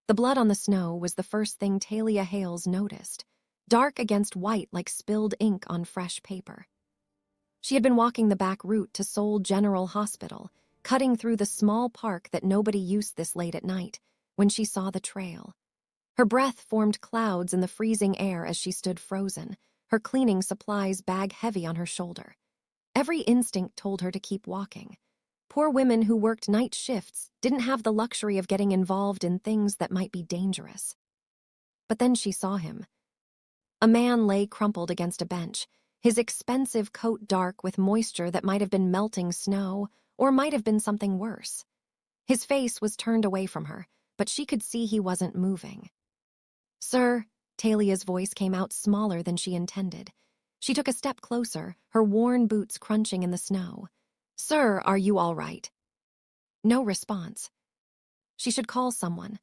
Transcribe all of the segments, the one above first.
The blood on the snow was the first thing Talia Hales noticed, dark against white like spilled ink on fresh paper. She had been walking the back route to Seoul General Hospital, cutting through the small park that nobody used this late at night, when she saw the trail. Her breath formed clouds in the freezing air as she stood frozen, her cleaning supplies bag heavy on her shoulder. Every instinct told her to keep walking. Poor women who worked night shifts didn't have the luxury of getting involved in things that might be dangerous. But then she saw him. A man lay crumpled against a bench, his expensive coat dark with moisture that might have been melting snow, or might have been something worse. His face was turned away from her, but she could see he wasn't moving. "Sir," Talia's voice came out smaller than she intended. She took a step closer, her worn boots crunching in the snow. "Sir, are you all right?" No response. She should call someone.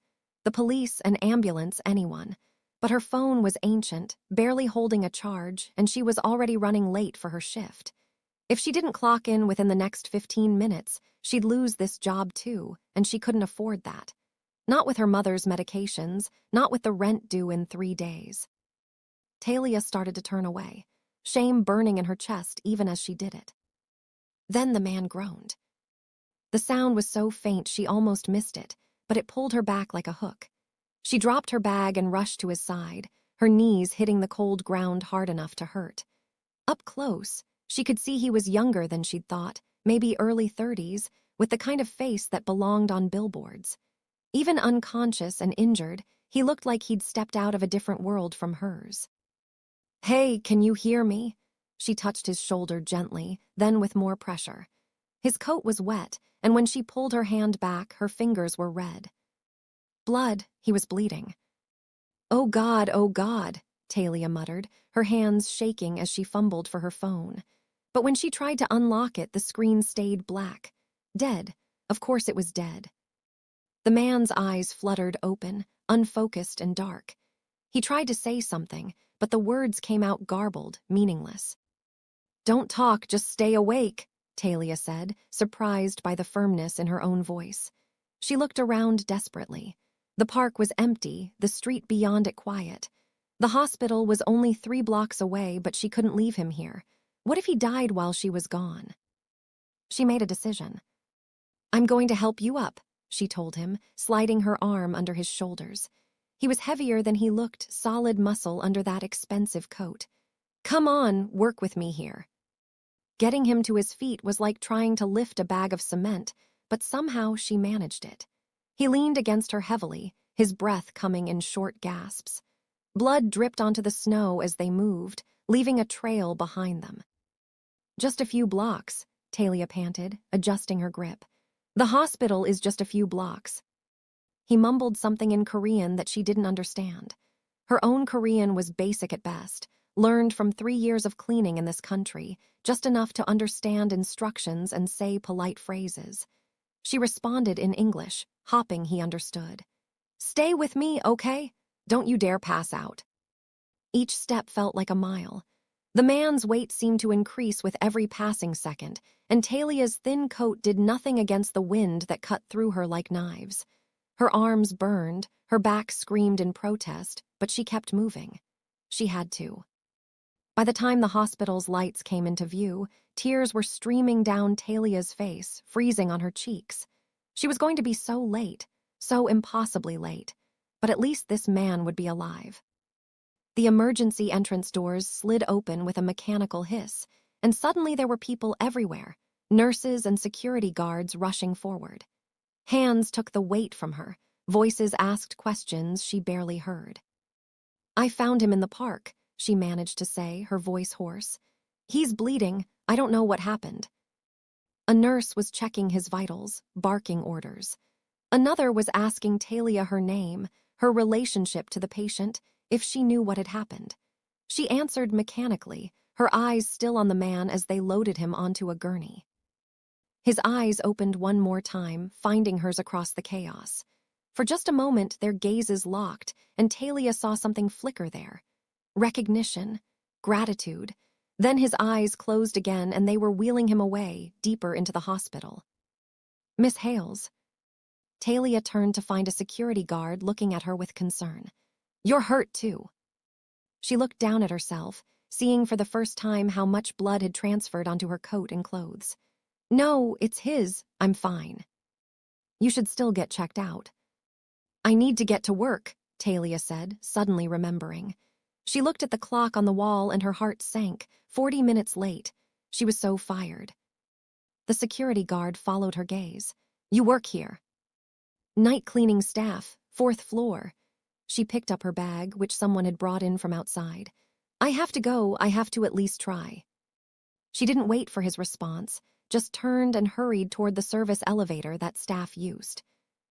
The police, an ambulance, anyone. But her phone was ancient, barely holding a charge, and she was already running late for her shift. If she didn't clock in within the next 15 minutes, she'd lose this job too, and she couldn't afford that. Not with her mother's medications, not with the rent due in 3 days. Talia started to turn away, shame burning in her chest even as she did it. Then the man groaned. The sound was so faint she almost missed it, but it pulled her back like a hook. She dropped her bag and rushed to his side, her knees hitting the cold ground hard enough to hurt. Up close, she could see he was younger than she'd thought, maybe early 30s, with the kind of face that belonged on billboards. Even unconscious and injured, he looked like he'd stepped out of a different world from hers. "Hey, can you hear me?" She touched his shoulder gently, then with more pressure. His coat was wet, and when she pulled her hand back, her fingers were red. Blood, he was bleeding. Oh God," Talia muttered, her hands shaking as she fumbled for her phone. But when she tried to unlock it, the screen stayed black. Dead. Of course it was dead. The man's eyes fluttered open, unfocused and dark. He tried to say something, but the words came out garbled, meaningless. "Don't talk, just stay awake," Talia said, surprised by the firmness in her own voice. She looked around desperately. The park was empty, the street beyond it quiet. The hospital was only 3 blocks away, but she couldn't leave him here. What if he died while she was gone? She made a decision. "I'm going to help you up," she told him, sliding her arm under his shoulders. He was heavier than he looked, solid muscle under that expensive coat. "Come on, work with me here." Getting him to his feet was like trying to lift a bag of cement, but somehow she managed it. He leaned against her heavily, his breath coming in short gasps. Blood dripped onto the snow as they moved, leaving a trail behind them. "Just a few blocks," Talia panted, adjusting her grip. "The hospital is just a few blocks." He mumbled something in Korean that she didn't understand. Her own Korean was basic at best, learned from 3 years of cleaning in this country, just enough to understand instructions and say polite phrases. She responded in English, hoping he understood. "Stay with me, okay? Don't you dare pass out." Each step felt like a mile. The man's weight seemed to increase with every passing second, and Talia's thin coat did nothing against the wind that cut through her like knives. Her arms burned, her back screamed in protest, but she kept moving. She had to. By the time the hospital's lights came into view, tears were streaming down Talia's face, freezing on her cheeks. She was going to be so late, so impossibly late, but at least this man would be alive. The emergency entrance doors slid open with a mechanical hiss, and suddenly there were people everywhere, nurses and security guards rushing forward. Hands took the weight from her, voices asked questions she barely heard. "I found him in the park," she managed to say, her voice hoarse. "He's bleeding. I don't know what happened." A nurse was checking his vitals, barking orders. Another was asking Talia her name, her relationship to the patient, if she knew what had happened. She answered mechanically, her eyes still on the man as they loaded him onto a gurney. His eyes opened one more time, finding hers across the chaos. For just a moment, their gazes locked, and Talia saw something flicker there. Recognition, gratitude. Then his eyes closed again, and they were wheeling him away, deeper into the hospital. "Miss Hales." Talia turned to find a security guard looking at her with concern. "You're hurt, too." She looked down at herself, seeing for the first time how much blood had transferred onto her coat and clothes. "No, it's his. I'm fine." "You should still get checked out." "I need to get to work," Talia said, suddenly remembering. She looked at the clock on the wall and her heart sank. 40 minutes late. She was so fired. The security guard followed her gaze. "You work here." "Night cleaning staff, 4th floor." She picked up her bag, which someone had brought in from outside. "I have to go. I have to at least try." She didn't wait for his response, just turned and hurried toward the service elevator that staff used.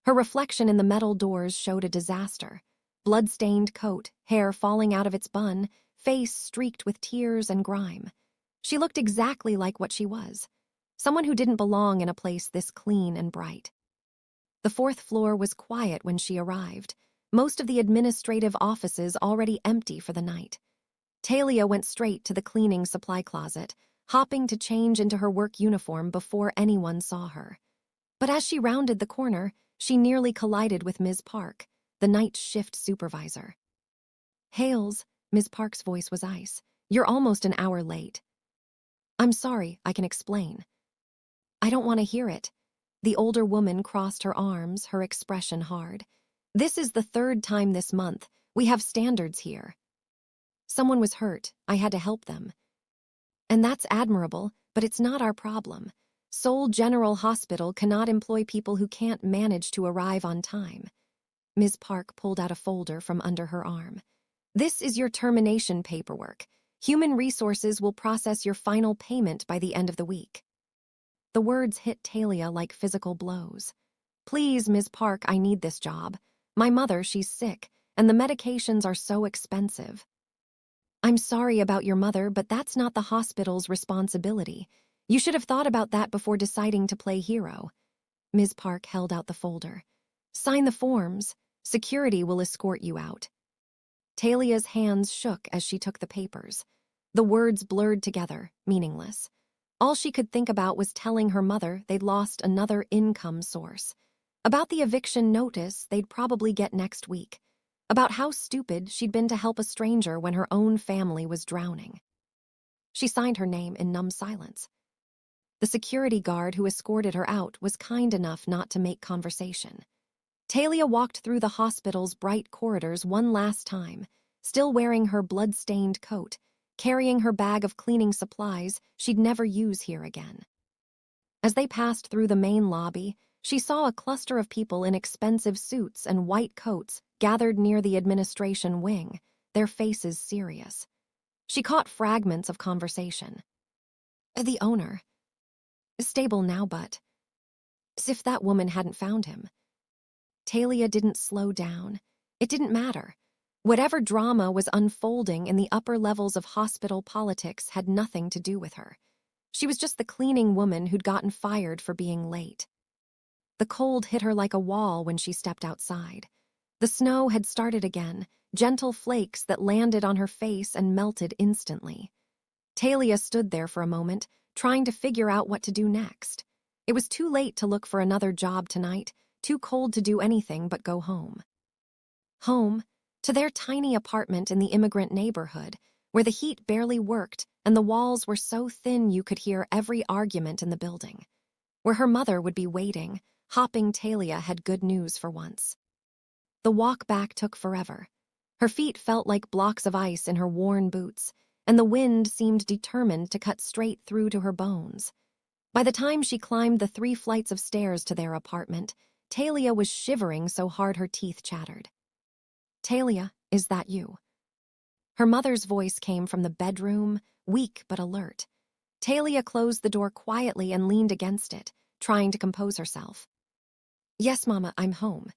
Her reflection in the metal doors showed a disaster. Blood-stained coat, hair falling out of its bun, face streaked with tears and grime. She looked exactly like what she was. Someone who didn't belong in a place this clean and bright. The 4th floor was quiet when she arrived. Most of the administrative offices already empty for the night. Talia went straight to the cleaning supply closet, hopping to change into her work uniform before anyone saw her. But as she rounded the corner, she nearly collided with Ms. Park, the night shift supervisor. "Hales," Ms. Park's voice was ice. "You're almost an hour late." "I'm sorry, I can explain." "I don't want to hear it." The older woman crossed her arms, her expression hard. "This is the 3rd time this month. We have standards here." "Someone was hurt. I had to help them." "And that's admirable, but it's not our problem. Seoul General Hospital cannot employ people who can't manage to arrive on time." Ms. Park pulled out a folder from under her arm. "This is your termination paperwork. Human Resources will process your final payment by the end of the week." The words hit Talia like physical blows. "Please, Ms. Park, I need this job. My mother, she's sick, and the medications are so expensive." "I'm sorry about your mother, but that's not the hospital's responsibility. You should have thought about that before deciding to play hero." Ms. Park held out the folder. "Sign the forms. Security will escort you out." Talia's hands shook as she took the papers. The words blurred together, meaningless. All she could think about was telling her mother they'd lost another income source. About the eviction notice they'd probably get next week. About how stupid she'd been to help a stranger when her own family was drowning. She signed her name in numb silence. The security guard who escorted her out was kind enough not to make conversation. Talia walked through the hospital's bright corridors one last time, still wearing her blood-stained coat, carrying her bag of cleaning supplies she'd never use here again. As they passed through the main lobby, she saw a cluster of people in expensive suits and white coats gathered near the administration wing, their faces serious. She caught fragments of conversation. "The owner. Stable now, but..." As if that woman hadn't found him. Talia didn't slow down. It didn't matter. Whatever drama was unfolding in the upper levels of hospital politics had nothing to do with her. She was just the cleaning woman who'd gotten fired for being late. The cold hit her like a wall when she stepped outside. The snow had started again, gentle flakes that landed on her face and melted instantly. Talia stood there for a moment, trying to figure out what to do next. It was too late to look for another job tonight, too cold to do anything but go home. Home, to their tiny apartment in the immigrant neighborhood, where the heat barely worked and the walls were so thin you could hear every argument in the building. Where her mother would be waiting, hopping Talia had good news for once. The walk back took forever. Her feet felt like blocks of ice in her worn boots, and the wind seemed determined to cut straight through to her bones. By the time she climbed the 3 flights of stairs to their apartment, Talia was shivering so hard her teeth chattered. "Talia, is that you?" Her mother's voice came from the bedroom, weak but alert. Talia closed the door quietly and leaned against it, trying to compose herself. "Yes, Mama, I'm home."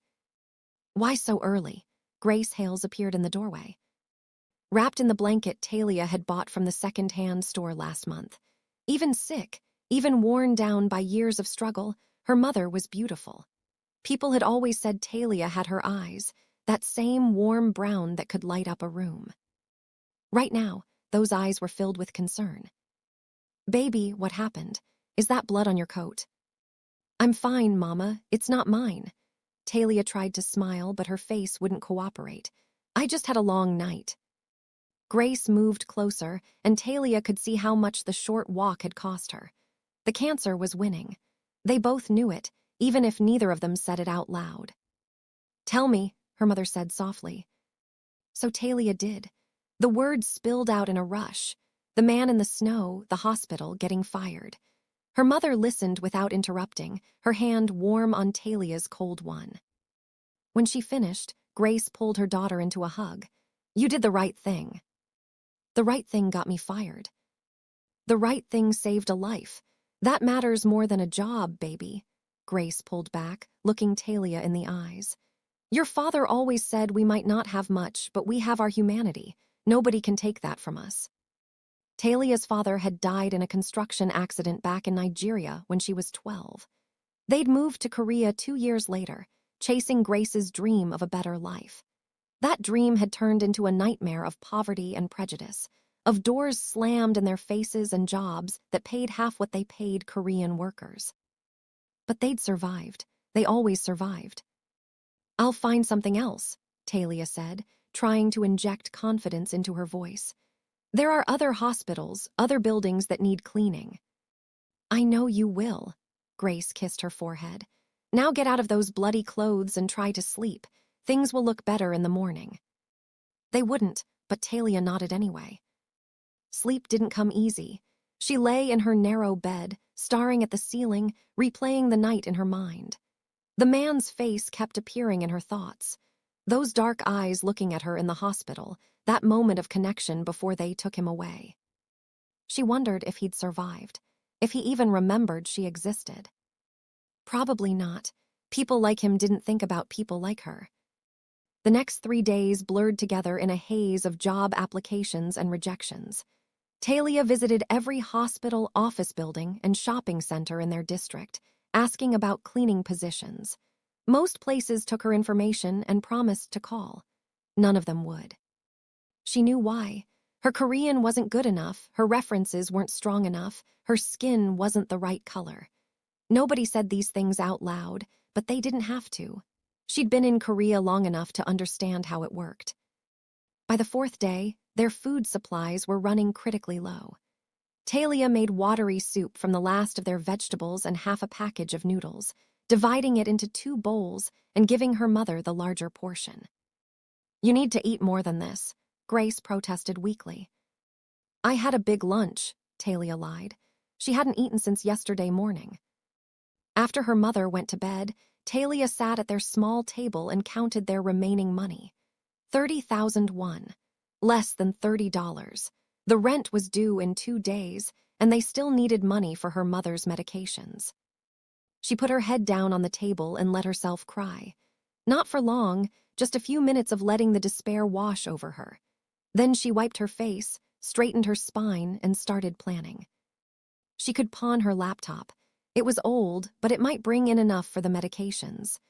"Why so early?" Grace Hales appeared in the doorway. Wrapped in the blanket Talia had bought from the second-hand store last month. Even sick, even worn down by years of struggle, her mother was beautiful. People had always said Talia had her eyes, that same warm brown that could light up a room. Right now, those eyes were filled with concern. "Baby, what happened? Is that blood on your coat?" "I'm fine, Mama. It's not mine." Talia tried to smile, but her face wouldn't cooperate. I just had a long night. Grace moved closer, and Talia could see how much the short walk had cost her. The cancer was winning. They both knew it, even if neither of them said it out loud. "Tell me," her mother said softly. So Talia did. The words spilled out in a rush. The man in the snow, the hospital, getting fired. Her mother listened without interrupting, her hand warm on Talia's cold one. When she finished, Grace pulled her daughter into a hug. "You did the right thing." "The right thing got me fired." "The right thing saved a life. That matters more than a job, baby." Grace pulled back, looking Talia in the eyes. "Your father always said we might not have much, but we have our humanity. Nobody can take that from us." Talia's father had died in a construction accident back in Nigeria when she was 12. They'd moved to Korea 2 years later, chasing Grace's dream of a better life. That dream had turned into a nightmare of poverty and prejudice, of doors slammed in their faces and jobs that paid half what they paid Korean workers. But they'd survived. They always survived. "I'll find something else," Talia said, trying to inject confidence into her voice. "There are other hospitals, other buildings that need cleaning." "I know you will." Grace kissed her forehead. "Now get out of those bloody clothes and try to sleep. Things will look better in the morning." They wouldn't, but Talia nodded anyway. Sleep didn't come easy. She lay in her narrow bed, staring at the ceiling, replaying the night in her mind. The man's face kept appearing in her thoughts. Those dark eyes looking at her in the hospital, that moment of connection before they took him away. She wondered if he'd survived, if he even remembered she existed. Probably not. People like him didn't think about people like her. The next 3 days blurred together in a haze of job applications and rejections. Talia visited every hospital, office building, and shopping center in their district, asking about cleaning positions. Most places took her information and promised to call. None of them would. She knew why. Her Korean wasn't good enough, her references weren't strong enough, her skin wasn't the right color. Nobody said these things out loud, but they didn't have to. She'd been in Korea long enough to understand how it worked. By the 4th day, their food supplies were running critically low. Talia made watery soup from the last of their vegetables and half a package of noodles, dividing it into 2 bowls and giving her mother the larger portion. "You need to eat more than this," Grace protested weakly. "I had a big lunch," Talia lied. She hadn't eaten since yesterday morning. After her mother went to bed, Talia sat at their small table and counted their remaining money. 30,000 won. Less than $30. The rent was due in 2 days, and they still needed money for her mother's medications. She put her head down on the table and let herself cry. Not for long, just a few minutes of letting the despair wash over her. Then she wiped her face, straightened her spine, and started planning. She could pawn her laptop. It was old, but it might bring in enough for the medications.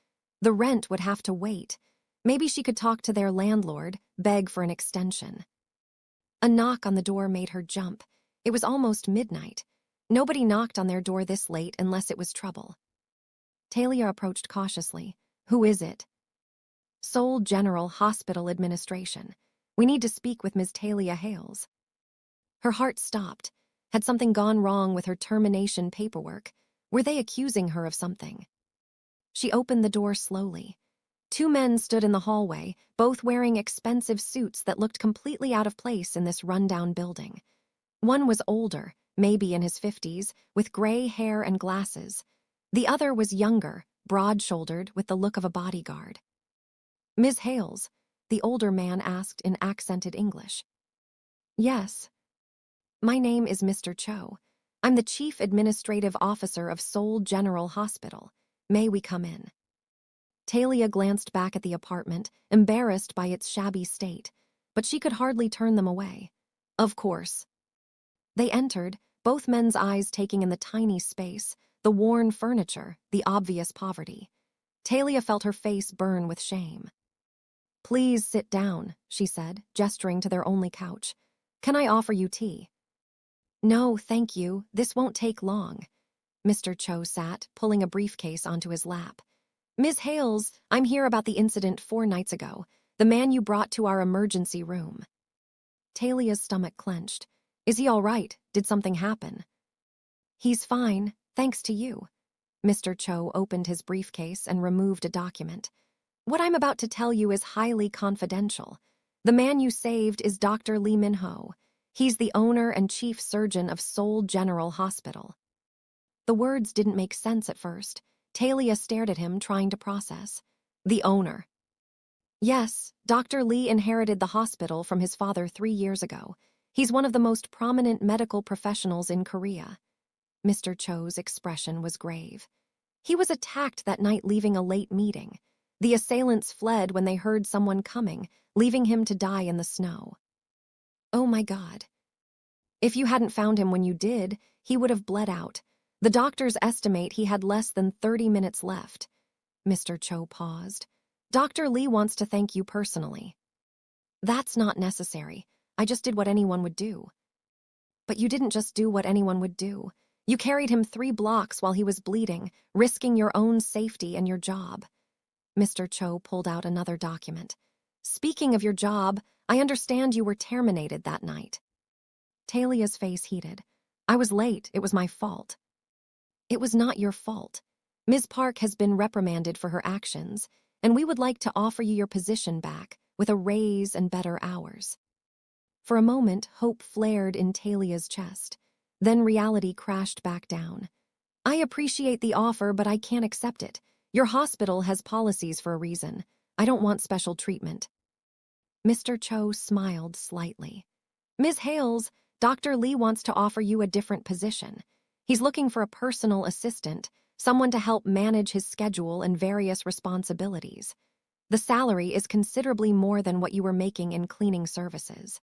The rent would have to wait. Maybe she could talk to their landlord, beg for an extension. A knock on the door made her jump. It was almost midnight. Nobody knocked on their door this late unless it was trouble. Talia approached cautiously. "Who is it?" "Seoul General Hospital Administration. We need to speak with Ms. Talia Hales." Her heart stopped. Had something gone wrong with her termination paperwork? Were they accusing her of something? She opened the door slowly. 2 men stood in the hallway, both wearing expensive suits that looked completely out of place in this rundown building. One was older, maybe in his 50s, with gray hair and glasses. The other was younger, broad-shouldered, with the look of a bodyguard. "Ms. Hales?" the older man asked in accented English. "Yes." "My name is Mr. Cho. I'm the Chief Administrative Officer of Seoul General Hospital. May we come in?" Talia glanced back at the apartment, embarrassed by its shabby state, but she could hardly turn them away. "Of course." They entered, both men's eyes taking in the tiny space, the worn furniture, the obvious poverty. Talia felt her face burn with shame. "Please sit down," she said, gesturing to their only couch. "Can I offer you tea?" "No, thank you. This won't take long." Mr. Cho sat, pulling a briefcase onto his lap. Ms. Hales, I'm here about the incident 4 nights ago. The man you brought to our emergency room. Talia's stomach clenched. Is he all right? Did something happen? He's fine, thanks to you. Mr. Cho opened his briefcase and removed a document. What I'm about to tell you is highly confidential. The man you saved is Dr. Lee Min-ho. He's the owner and chief surgeon of Seoul General Hospital. The words didn't make sense at first. Talia stared at him, trying to process. The owner. Yes, Dr. Lee inherited the hospital from his father 3 years ago. He's one of the most prominent medical professionals in Korea. Mr. Cho's expression was grave. He was attacked that night leaving a late meeting. The assailants fled when they heard someone coming, leaving him to die in the snow. Oh my God. If you hadn't found him when you did, he would have bled out. The doctors estimate he had less than 30 minutes left. Mr. Cho paused. Dr. Lee wants to thank you personally. That's not necessary. I just did what anyone would do. But you didn't just do what anyone would do. You carried him 3 blocks while he was bleeding, risking your own safety and your job. Mr. Cho pulled out another document. Speaking of your job, I understand you were terminated that night. Talia's face heated. I was late. It was my fault. It was not your fault. Ms. Park has been reprimanded for her actions, and we would like to offer you your position back with a raise and better hours. For a moment, hope flared in Talia's chest. Then reality crashed back down. I appreciate the offer, but I can't accept it. Your hospital has policies for a reason. I don't want special treatment. Mr. Cho smiled slightly. Ms. Hales, Dr. Lee wants to offer you a different position. He's looking for a personal assistant, someone to help manage his schedule and various responsibilities. The salary is considerably more than what you were making in cleaning services.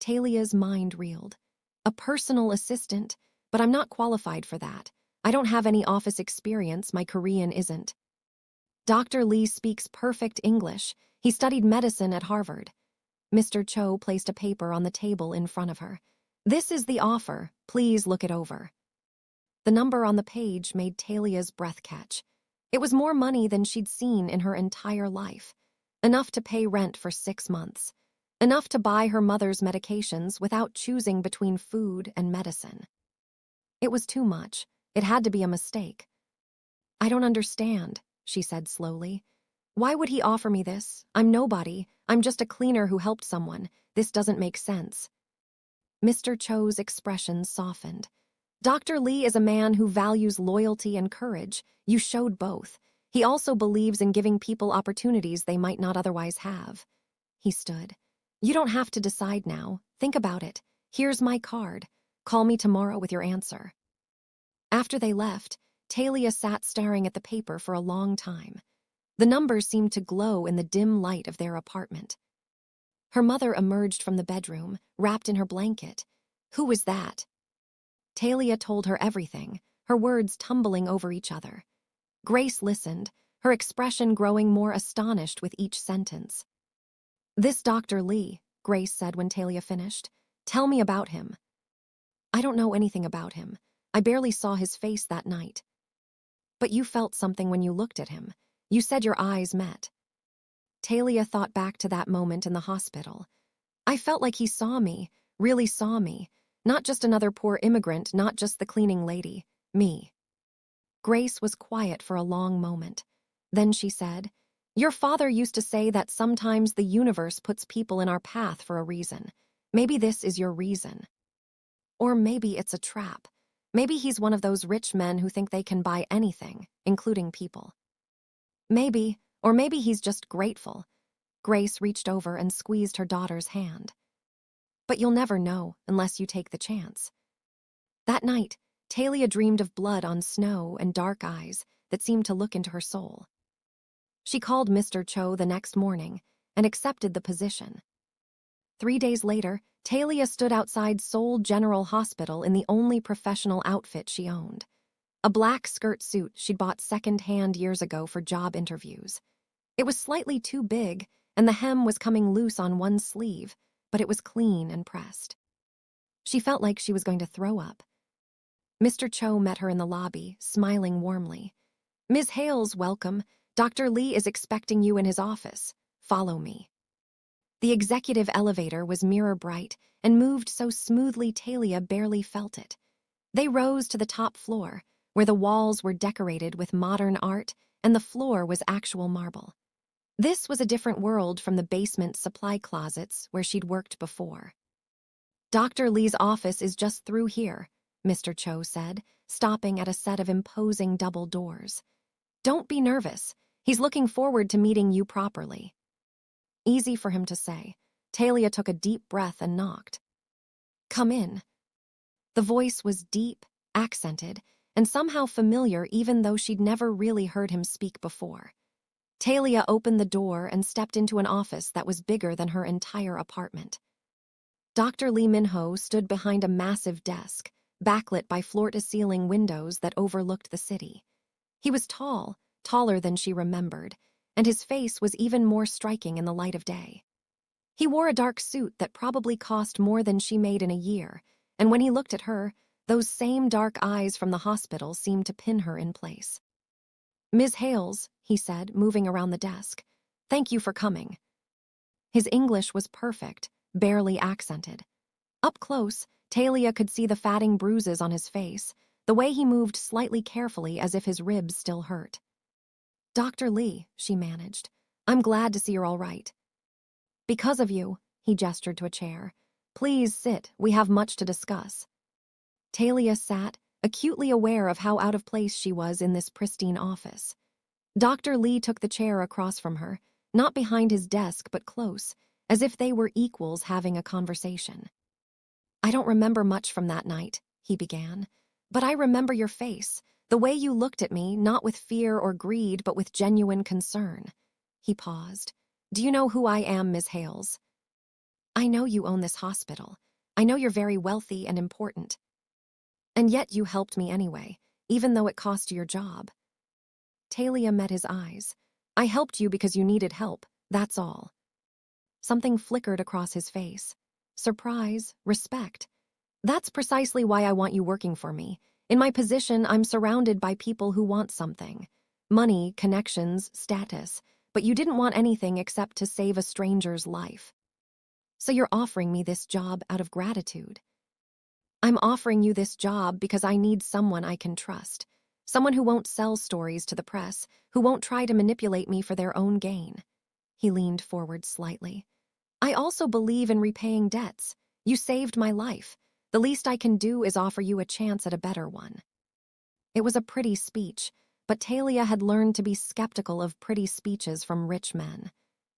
Talia's mind reeled. A personal assistant, but I'm not qualified for that. I don't have any office experience, my Korean isn't. Dr. Lee speaks perfect English. He studied medicine at Harvard. Mr. Cho placed a paper on the table in front of her. This is the offer. Please look it over. The number on the page made Talia's breath catch. It was more money than she'd seen in her entire life. Enough to pay rent for 6 months. Enough to buy her mother's medications without choosing between food and medicine. It was too much. It had to be a mistake. I don't understand, she said slowly. Why would he offer me this? I'm nobody. I'm just a cleaner who helped someone. This doesn't make sense. Mr. Cho's expression softened. Dr. Lee is a man who values loyalty and courage. You showed both. He also believes in giving people opportunities they might not otherwise have. He stood. You don't have to decide now. Think about it. Here's my card. Call me tomorrow with your answer. After they left, Talia sat staring at the paper for a long time. The numbers seemed to glow in the dim light of their apartment. Her mother emerged from the bedroom, wrapped in her blanket. Who was that? Talia told her everything, her words tumbling over each other. Grace listened, her expression growing more astonished with each sentence. This Dr. Lee, Grace said when Talia finished. Tell me about him. I don't know anything about him. I barely saw his face that night. But you felt something when you looked at him. You said your eyes met. Talia thought back to that moment in the hospital. I felt like he saw me, really saw me. Not just another poor immigrant, not just the cleaning lady. Me. Grace was quiet for a long moment. Then she said, Your father used to say that sometimes the universe puts people in our path for a reason. Maybe this is your reason. Or maybe it's a trap. Maybe he's one of those rich men who think they can buy anything, including people. Maybe, or maybe he's just grateful. Grace reached over and squeezed her daughter's hand. But you'll never know unless you take the chance. That night, Talia dreamed of blood on snow and dark eyes that seemed to look into her soul. She called Mr. Cho the next morning and accepted the position. 3 days later, Talia stood outside Seoul General Hospital in the only professional outfit she owned. A black skirt suit she'd bought second-hand years ago for job interviews. It was slightly too big, and the hem was coming loose on one sleeve, but it was clean and pressed. She felt like she was going to throw up. Mr. Cho met her in the lobby, smiling warmly. Ms. Hales, welcome. Dr. Lee is expecting you in his office. Follow me." The executive elevator was mirror bright and moved so smoothly Talia barely felt it. They rose to the top floor, where the walls were decorated with modern art and the floor was actual marble. This was a different world from the basement supply closets where she'd worked before. "Dr. Lee's office is just through here," Mr. Cho said, stopping at a set of imposing double doors. "Don't be nervous. He's looking forward to meeting you properly." Easy for him to say. Talia took a deep breath and knocked. "Come in." The voice was deep, accented, and somehow familiar even though she'd never really heard him speak before. Talia opened the door and stepped into an office that was bigger than her entire apartment. Dr. Lee Min-ho stood behind a massive desk, backlit by floor-to-ceiling windows that overlooked the city. He was tall, taller than she remembered, and his face was even more striking in the light of day. He wore a dark suit that probably cost more than she made in a year, and when he looked at her, those same dark eyes from the hospital seemed to pin her in place. "Ms. Hales," he said, moving around the desk, "thank you for coming." His English was perfect, barely accented. Up close, Talia could see the fatting bruises on his face, the way he moved slightly carefully as if his ribs still hurt. "Dr. Lee," she managed, "I'm glad to see you're all right." "Because of you," he gestured to a chair. "Please sit, we have much to discuss." Talia sat, acutely aware of how out of place she was in this pristine office. Dr. Lee took the chair across from her, not behind his desk but close, as if they were equals having a conversation. "I don't remember much from that night," he began, "but I remember your face, the way you looked at me, not with fear or greed but with genuine concern." He paused. "Do you know who I am, Ms. Hales?" "I know you own this hospital. I know you're very wealthy and important. And yet you helped me anyway, even though it cost you your job." Talia met his eyes. "I helped you because you needed help, that's all." Something flickered across his face. Surprise, respect. "That's precisely why I want you working for me. In my position, I'm surrounded by people who want something. Money, connections, status. But you didn't want anything except to save a stranger's life. So you're offering me this job out of gratitude." "I'm offering you this job because I need someone I can trust. Someone who won't sell stories to the press, who won't try to manipulate me for their own gain." He leaned forward slightly. "I also believe in repaying debts. You saved my life. The least I can do is offer you a chance at a better one." It was a pretty speech, but Talia had learned to be skeptical of pretty speeches from rich men.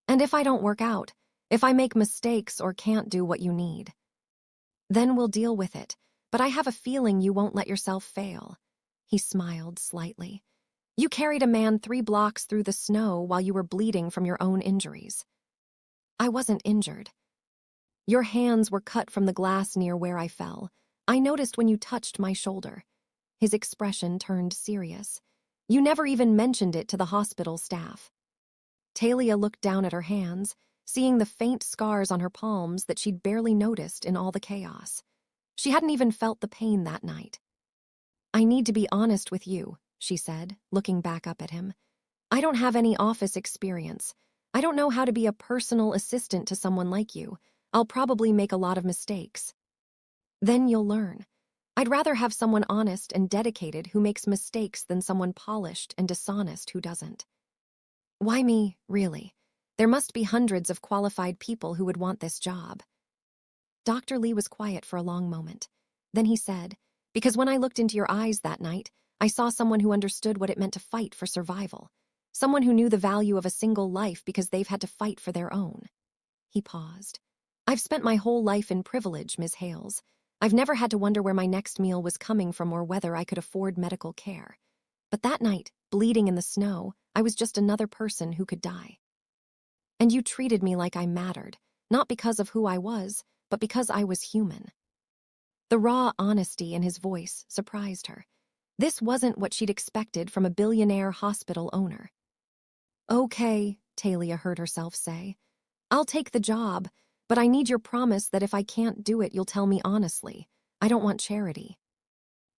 "And if I don't work out, if I make mistakes or can't do what you need?" "Then we'll deal with it, but I have a feeling you won't let yourself fail." He smiled slightly. "You carried a man 3 blocks through the snow while you were bleeding from your own injuries." "I wasn't injured." "Your hands were cut from the glass near where I fell. I noticed when you touched my shoulder." His expression turned serious. "You never even mentioned it to the hospital staff." Talia looked down at her hands, seeing the faint scars on her palms that she'd barely noticed in all the chaos. She hadn't even felt the pain that night. "I need to be honest with you," she said, looking back up at him. "I don't have any office experience. I don't know how to be a personal assistant to someone like you. I'll probably make a lot of mistakes." "Then you'll learn. I'd rather have someone honest and dedicated who makes mistakes than someone polished and dishonest who doesn't." "Why me, really? There must be hundreds of qualified people who would want this job." Dr. Lee was quiet for a long moment. Then he said, "Because when I looked into your eyes that night, I saw someone who understood what it meant to fight for survival. Someone who knew the value of a single life because they've had to fight for their own." He paused. "I've spent my whole life in privilege, Ms. Hales. I've never had to wonder where my next meal was coming from or whether I could afford medical care. But that night, bleeding in the snow, I was just another person who could die. And you treated me like I mattered, not because of who I was, but because I was human." The raw honesty in his voice surprised her. This wasn't what she'd expected from a billionaire hospital owner. "Okay," Talia heard herself say. "I'll take the job, but I need your promise that if I can't do it, you'll tell me honestly. I don't want charity."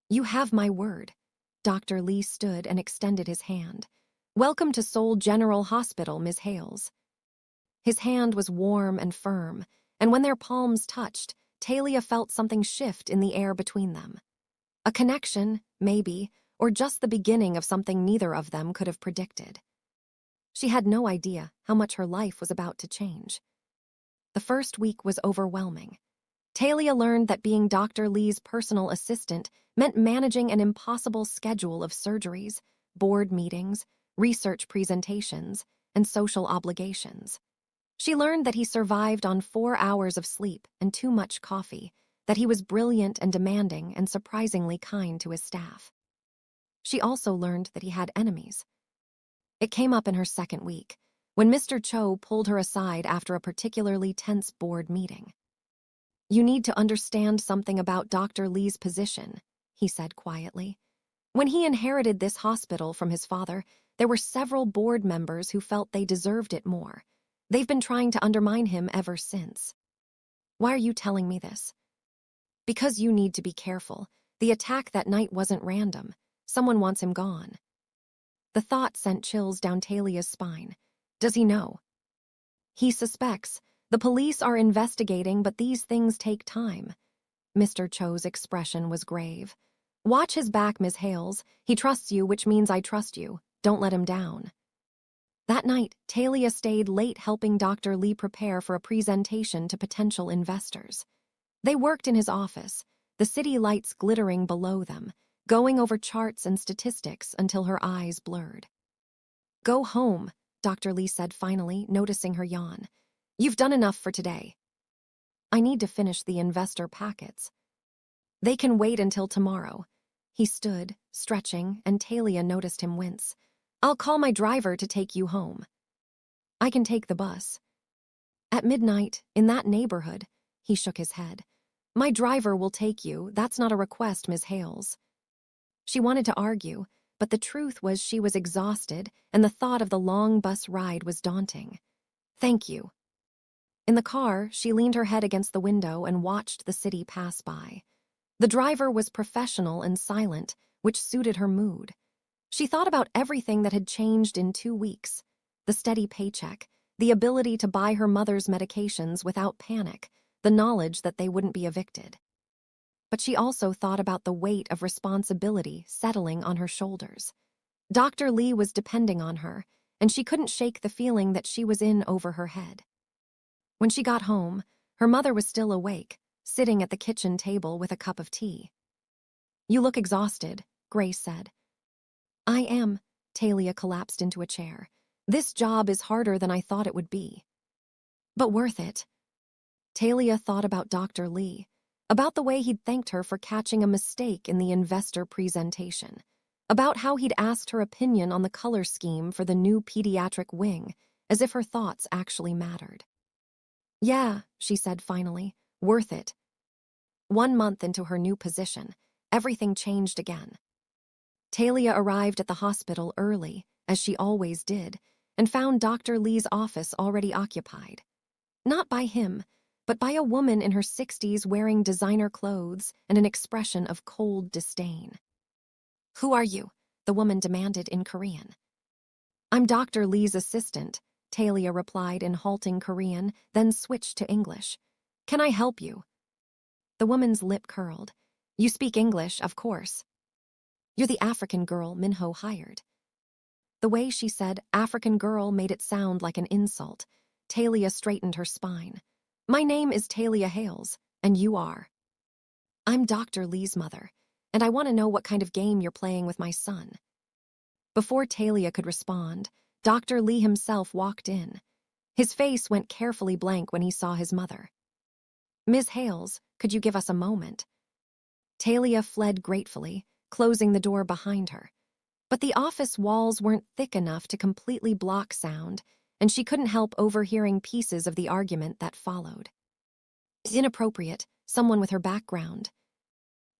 "You have my word." Dr. Lee stood and extended his hand. "Welcome to Seoul General Hospital, Ms. Hales." His hand was warm and firm, and when their palms touched, Talia felt something shift in the air between them. A connection, maybe, or just the beginning of something neither of them could have predicted. She had no idea how much her life was about to change. The first week was overwhelming. Talia learned that being Dr. Lee's personal assistant meant managing an impossible schedule of surgeries, board meetings, research presentations, and social obligations. She learned that he survived on 4 hours of sleep and too much coffee, that he was brilliant and demanding and surprisingly kind to his staff. She also learned that he had enemies. It came up in her second week, when Mr. Cho pulled her aside after a particularly tense board meeting. "You need to understand something about Dr. Lee's position," he said quietly. "When he inherited this hospital from his father, there were several board members who felt they deserved it more. They've been trying to undermine him ever since." "Why are you telling me this?" "Because you need to be careful. The attack that night wasn't random. Someone wants him gone." The thought sent chills down Talia's spine. "Does he know?" "He suspects. The police are investigating, but these things take time." Mr. Cho's expression was grave. "Watch his back, Ms. Hales. He trusts you, which means I trust you. Don't let him down." That night, Talia stayed late helping Dr. Lee prepare for a presentation to potential investors. They worked in his office, the city lights glittering below them, going over charts and statistics until her eyes blurred. "Go home," Dr. Lee said finally, noticing her yawn. "You've done enough for today." "I need to finish the investor packets." "They can wait until tomorrow." He stood, stretching, and Talia noticed him wince. "I'll call my driver to take you home." "I can take the bus." "At midnight, in that neighborhood," he shook his head. "My driver will take you. That's not a request, Ms. Hales." She wanted to argue, but the truth was she was exhausted, and the thought of the long bus ride was daunting. "Thank you." In the car, she leaned her head against the window and watched the city pass by. The driver was professional and silent, which suited her mood. She thought about everything that had changed in 2 weeks. The steady paycheck, the ability to buy her mother's medications without panic, the knowledge that they wouldn't be evicted. But she also thought about the weight of responsibility settling on her shoulders. Dr. Lee was depending on her, and she couldn't shake the feeling that she was in over her head. When she got home, her mother was still awake, sitting at the kitchen table with a cup of tea. "You look exhausted," Grace said. "I am." Talia collapsed into a chair. "This job is harder than I thought it would be." "But worth it." Talia thought about Dr. Lee, about the way he'd thanked her for catching a mistake in the investor presentation, about how he'd asked her opinion on the color scheme for the new pediatric wing, as if her thoughts actually mattered. "Yeah," she said finally, "worth it." 1 month into her new position, everything changed again. Talia arrived at the hospital early, as she always did, and found Dr. Lee's office already occupied. Not by him, but by a woman in her 60s wearing designer clothes and an expression of cold disdain. "Who are you?" the woman demanded in Korean. "I'm Dr. Lee's assistant," Talia replied in halting Korean, then switched to English. "Can I help you?" The woman's lip curled. "You speak English, of course." "You're the African girl Minho hired." The way she said African girl made it sound like an insult. Talia straightened her spine. "My name is Talia Hales, and you are?" "I'm Dr. Lee's mother, and I want to know what kind of game you're playing with my son." Before Talia could respond, Dr. Lee himself walked in. His face went carefully blank when he saw his mother. "Ms. Hales, could you give us a moment?" Talia fled gratefully, closing the door behind her. But the office walls weren't thick enough to completely block sound, and she couldn't help overhearing pieces of the argument that followed. "It's inappropriate, someone with her background."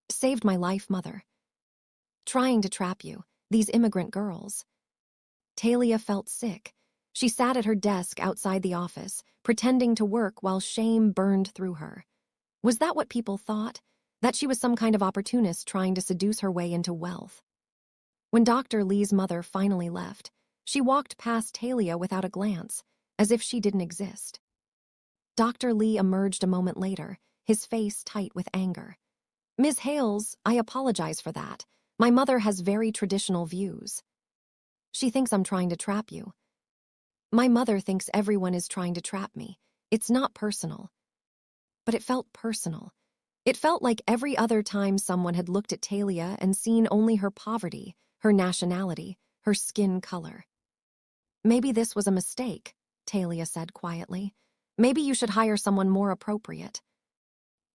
"Saved my life, mother." "Trying to trap you, these immigrant girls." Talia felt sick. She sat at her desk outside the office, pretending to work while shame burned through her. Was that what people thought? That she was some kind of opportunist trying to seduce her way into wealth? When Dr. Lee's mother finally left, She walked past Talia without a glance, as if she didn't exist. Dr. Lee emerged a moment later, his face tight with anger. "Ms. Hales, I apologize for that. My mother has very traditional views. She thinks I'm trying to trap you." "My mother thinks everyone is trying to trap me. It's not personal." But it felt personal. It felt like every other time someone had looked at Talia and seen only her poverty, her nationality, her skin color. "Maybe this was a mistake," Talia said quietly. "Maybe you should hire someone more appropriate."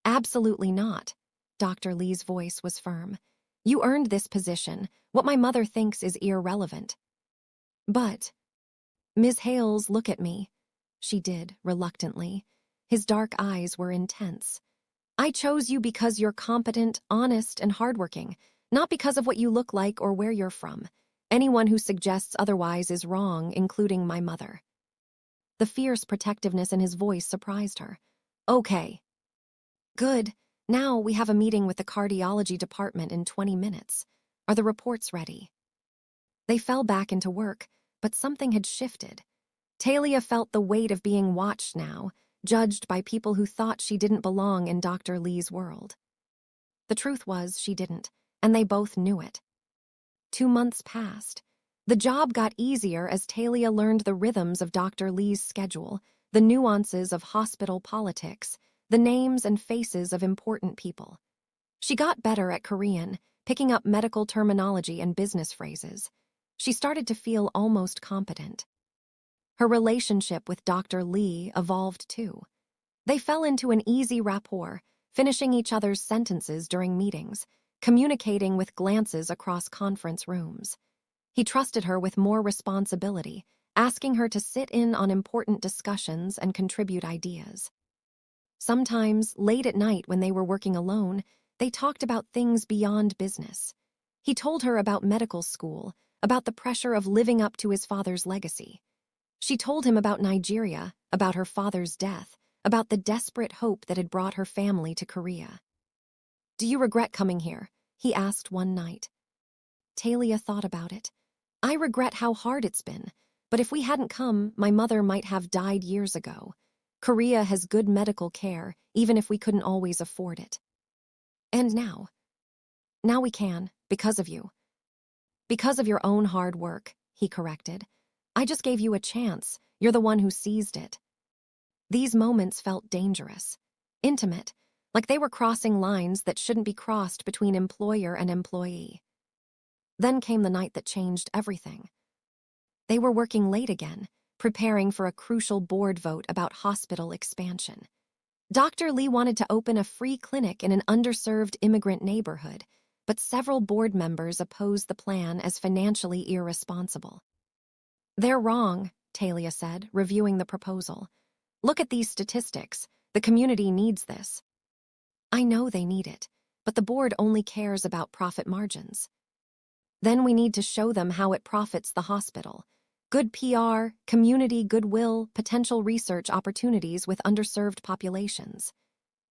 "Absolutely not." Dr. Lee's voice was firm. "You earned this position. What my mother thinks is irrelevant." "But—" "Ms. Hales, look at me." She did, reluctantly. His dark eyes were intense. "I chose you because you're competent, honest, and hardworking, not because of what you look like or where you're from. Anyone who suggests otherwise is wrong, including my mother." The fierce protectiveness in his voice surprised her. "Okay. Good. Now we have a meeting with the cardiology department in 20 minutes. Are the reports ready?" They fell back into work, but something had shifted. Talia felt the weight of being watched now, judged by people who thought she didn't belong in Dr. Lee's world. The truth was she didn't, and they both knew it. 2 months passed. The job got easier as Talia learned the rhythms of Dr. Lee's schedule, the nuances of hospital politics, the names and faces of important people. She got better at Korean, picking up medical terminology and business phrases. She started to feel almost competent. Her relationship with Dr. Lee evolved too. They fell into an easy rapport, finishing each other's sentences during meetings, communicating with glances across conference rooms. He trusted her with more responsibility, asking her to sit in on important discussions and contribute ideas. Sometimes, late at night when they were working alone, they talked about things beyond business. He told her about medical school, about the pressure of living up to his father's legacy. She told him about Nigeria, about her father's death, about the desperate hope that had brought her family to Korea. "Do you regret coming here?" he asked one night. Talia thought about it. "I regret how hard it's been, but if we hadn't come, my mother might have died years ago. Korea has good medical care, even if we couldn't always afford it. And now? Now we can, because of you." "Because of your own hard work," he corrected. "I just gave you a chance. You're the one who seized it." These moments felt dangerous, intimate, like they were crossing lines that shouldn't be crossed between employer and employee. Then came the night that changed everything. They were working late again, preparing for a crucial board vote about hospital expansion. Dr. Lee wanted to open a free clinic in an underserved immigrant neighborhood, but several board members opposed the plan as financially irresponsible. "They're wrong," Talia said, reviewing the proposal. "Look at these statistics. The community needs this." "I know they need it, but the board only cares about profit margins." "Then we need to show them how it profits the hospital. Good PR, community goodwill, potential research opportunities with underserved populations."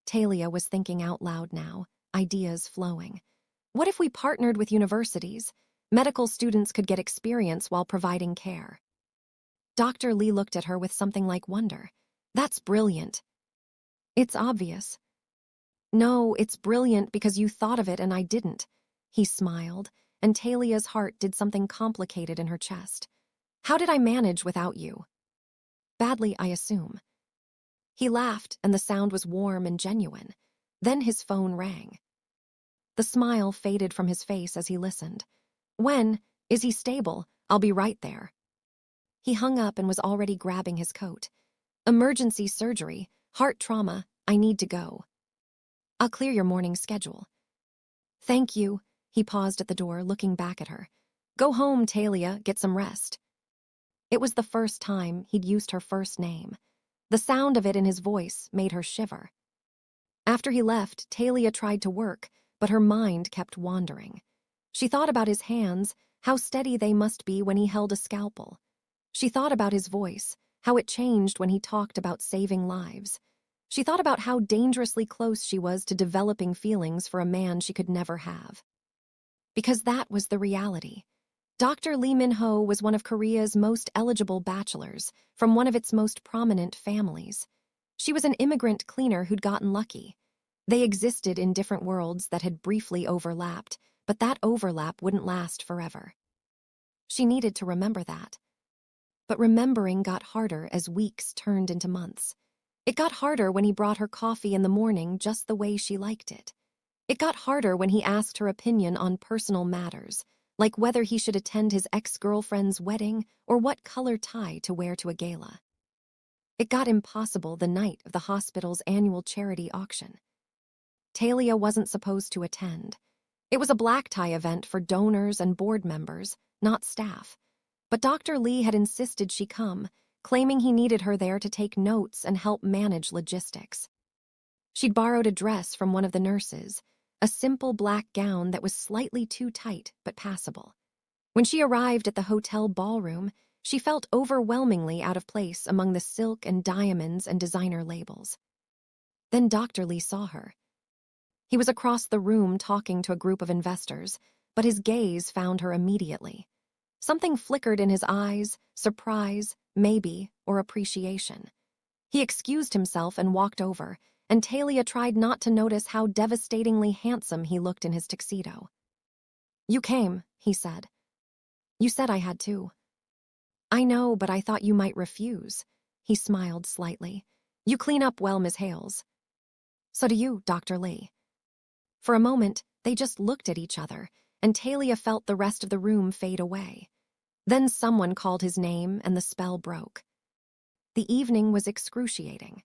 Talia was thinking out loud now, ideas flowing. What if we partnered with universities? Medical students could get experience while providing care. Dr. Lee looked at her with something like wonder. "That's brilliant." "It's obvious." "No, it's brilliant because you thought of it and I didn't." He smiled, and Talia's heart did something complicated in her chest. "How did I manage without you?" "Badly, I assume." He laughed, and the sound was warm and genuine. Then his phone rang. The smile faded from his face as he listened. "When? Is he stable? I'll be right there." He hung up and was already grabbing his coat. "Emergency surgery, heart trauma, I need to go." "I'll clear your morning schedule." "Thank you." He paused at the door, looking back at her. "Go home, Talia, get some rest." It was the first time he'd used her first name. The sound of it in his voice made her shiver. After he left, Talia tried to work, but her mind kept wandering. She thought about his hands, how steady they must be when he held a scalpel. She thought about his voice, how it changed when he talked about saving lives. She thought about how dangerously close she was to developing feelings for a man she could never have. Because that was the reality. Dr. Lee Min-ho was one of Korea's most eligible bachelors from one of its most prominent families. She was an immigrant cleaner who'd gotten lucky. They existed in different worlds that had briefly overlapped, but that overlap wouldn't last forever. She needed to remember that. But remembering got harder as weeks turned into months. It got harder when he brought her coffee in the morning just the way she liked it. It got harder when he asked her opinion on personal matters, like whether he should attend his ex-girlfriend's wedding or what color tie to wear to a gala. It got impossible the night of the hospital's annual charity auction. Talia wasn't supposed to attend. It was a black tie event for donors and board members, not staff. But Dr. Lee had insisted she come, claiming he needed her there to take notes and help manage logistics. She'd borrowed a dress from one of the nurses, a simple black gown that was slightly too tight but passable. When she arrived at the hotel ballroom, she felt overwhelmingly out of place among the silk and diamonds and designer labels. Then Dr. Lee saw her. He was across the room talking to a group of investors, but his gaze found her immediately. Something flickered in his eyes, surprise, maybe, or appreciation. He excused himself and walked over, and Talia tried not to notice how devastatingly handsome he looked in his tuxedo. "You came," he said. "You said I had to." "I know, but I thought you might refuse." He smiled slightly. "You clean up well, Ms. Hales." "So do you, Dr. Lee." For a moment, they just looked at each other, and Talia felt the rest of the room fade away. Then someone called his name, and the spell broke. The evening was excruciating.